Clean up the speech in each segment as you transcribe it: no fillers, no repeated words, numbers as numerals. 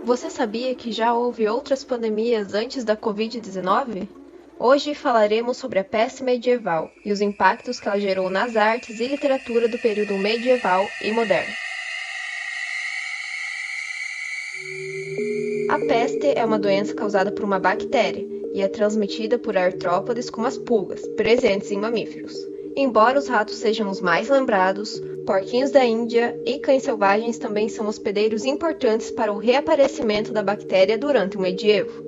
Você sabia que já houve outras pandemias antes da Covid-19? Hoje falaremos sobre a peste medieval e os impactos que ela gerou nas artes e literatura do período medieval e moderno. A peste é uma doença causada por uma bactéria e é transmitida por artrópodes como as pulgas, presentes em mamíferos. Embora os ratos sejam os mais lembrados, porquinhos da Índia e cães selvagens também são hospedeiros importantes para o reaparecimento da bactéria durante o medievo.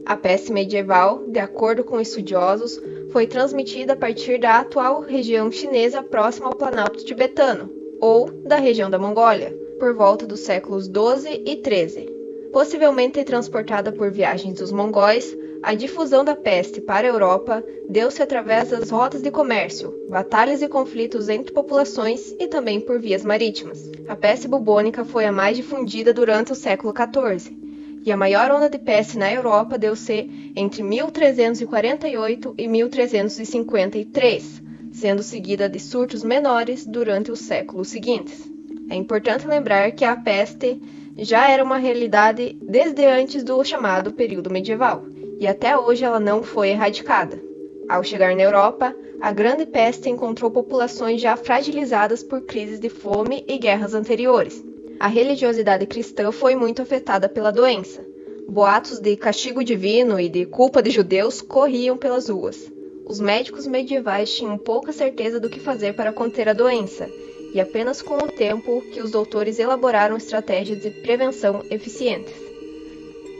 A peste medieval, de acordo com estudiosos, foi transmitida a partir da atual região chinesa próxima ao Planalto tibetano, ou da região da Mongólia, por volta dos séculos XII e XIII. Possivelmente transportada por viagens dos mongóis, a difusão da peste para a Europa deu-se através das rotas de comércio, batalhas e conflitos entre populações e também por vias marítimas. A peste bubônica foi a mais difundida durante o século XIV, e a maior onda de peste na Europa deu-se entre 1348 e 1353, sendo seguida de surtos menores durante os séculos seguintes. É importante lembrar que a peste já era uma realidade desde antes do chamado período medieval, e até hoje ela não foi erradicada. Ao chegar na Europa, a Grande Peste encontrou populações já fragilizadas por crises de fome e guerras anteriores. A religiosidade cristã foi muito afetada pela doença. Boatos de castigo divino e de culpa de judeus corriam pelas ruas. Os médicos medievais tinham pouca certeza do que fazer para conter a doença, e apenas com o tempo que os doutores elaboraram estratégias de prevenção eficientes.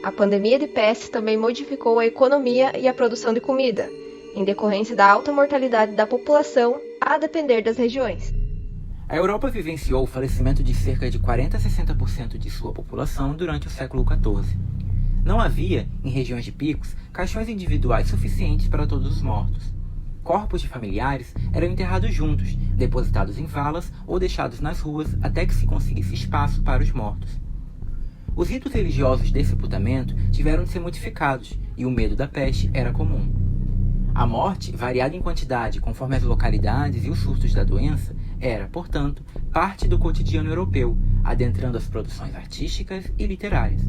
A pandemia de peste também modificou a economia e a produção de comida, em decorrência da alta mortalidade da população, a depender das regiões. A Europa vivenciou o falecimento de cerca de 40 a 60% de sua população durante o século XIV. Não havia, em regiões de picos, caixões individuais suficientes para todos os mortos. Corpos de familiares eram enterrados juntos, depositados em valas ou deixados nas ruas até que se conseguisse espaço para os mortos. Os ritos religiosos de sepultamento tiveram de ser modificados e o medo da peste era comum. A morte, variada em quantidade conforme as localidades e os surtos da doença, era, portanto, parte do cotidiano europeu, adentrando as produções artísticas e literárias.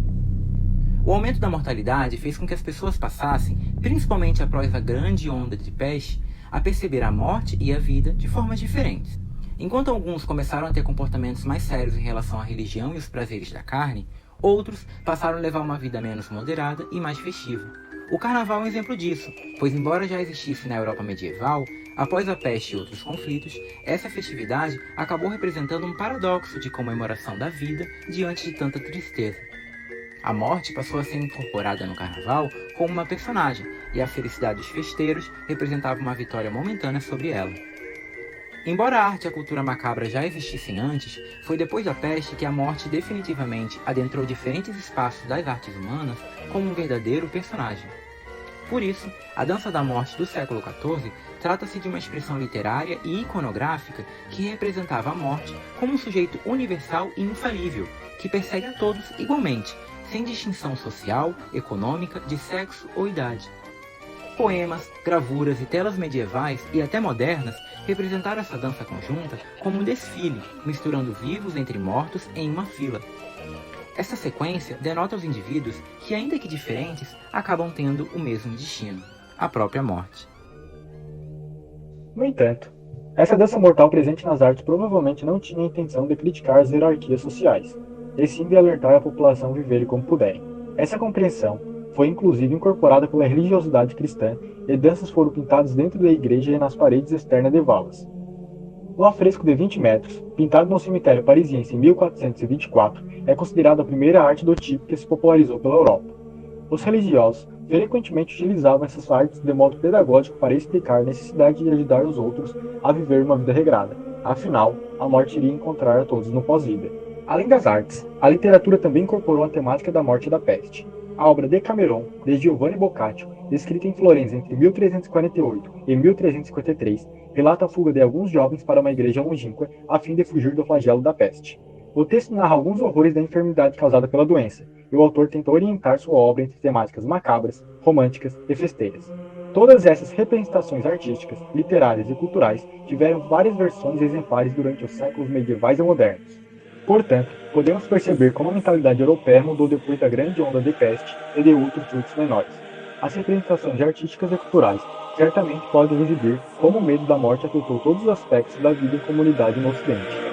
O aumento da mortalidade fez com que as pessoas passassem, principalmente após a grande onda de peste, a perceber a morte e a vida de formas diferentes. Enquanto alguns começaram a ter comportamentos mais sérios em relação à religião e os prazeres da carne, outros passaram a levar uma vida menos moderada e mais festiva. O carnaval é um exemplo disso, pois embora já existisse na Europa medieval, após a peste e outros conflitos, essa festividade acabou representando um paradoxo de comemoração da vida diante de tanta tristeza. A morte passou a ser incorporada no carnaval como uma personagem, e a felicidade dos festeiros representava uma vitória momentânea sobre ela. Embora a arte e a cultura macabra já existissem antes, foi depois da peste que a morte definitivamente adentrou diferentes espaços das artes humanas como um verdadeiro personagem. Por isso, a dança da morte do século XIV trata-se de uma expressão literária e iconográfica que representava a morte como um sujeito universal e infalível, que persegue a todos igualmente, sem distinção social, econômica, de sexo ou idade. Poemas, gravuras e telas medievais e até modernas representaram essa dança conjunta como um desfile, misturando vivos entre mortos em uma fila. Essa sequência denota aos indivíduos que, ainda que diferentes, acabam tendo o mesmo destino, a própria morte. No entanto, essa dança mortal presente nas artes provavelmente não tinha a intenção de criticar as hierarquias sociais, e sim de alertar a população a viver como puderem. Essa compreensão foi inclusive incorporada pela religiosidade cristã, e danças foram pintadas dentro da igreja e nas paredes externas de valas. Um afresco de 20 metros, pintado no cemitério parisiense em 1424, é considerado a primeira arte do tipo que se popularizou pela Europa. Os religiosos frequentemente utilizavam essas artes de modo pedagógico para explicar a necessidade de ajudar os outros a viver uma vida regrada. Afinal, a morte iria encontrar a todos no pós-vida. Além das artes, a literatura também incorporou a temática da morte e da peste. A obra Decameron, de Giovanni Boccaccio, escrita em Florença entre 1348 e 1353, relata a fuga de alguns jovens para uma igreja longínqua a fim de fugir do flagelo da peste. O texto narra alguns horrores da enfermidade causada pela doença, e o autor tenta orientar sua obra entre temáticas macabras, românticas e festeiras. Todas essas representações artísticas, literárias e culturais tiveram várias versões exemplares durante os séculos medievais e modernos. Portanto, podemos perceber como a mentalidade europeia mudou depois da grande onda de peste e de outros surtos menores. As representações artísticas e culturais certamente podem exibir como o medo da morte afetou todos os aspectos da vida em comunidade no Ocidente.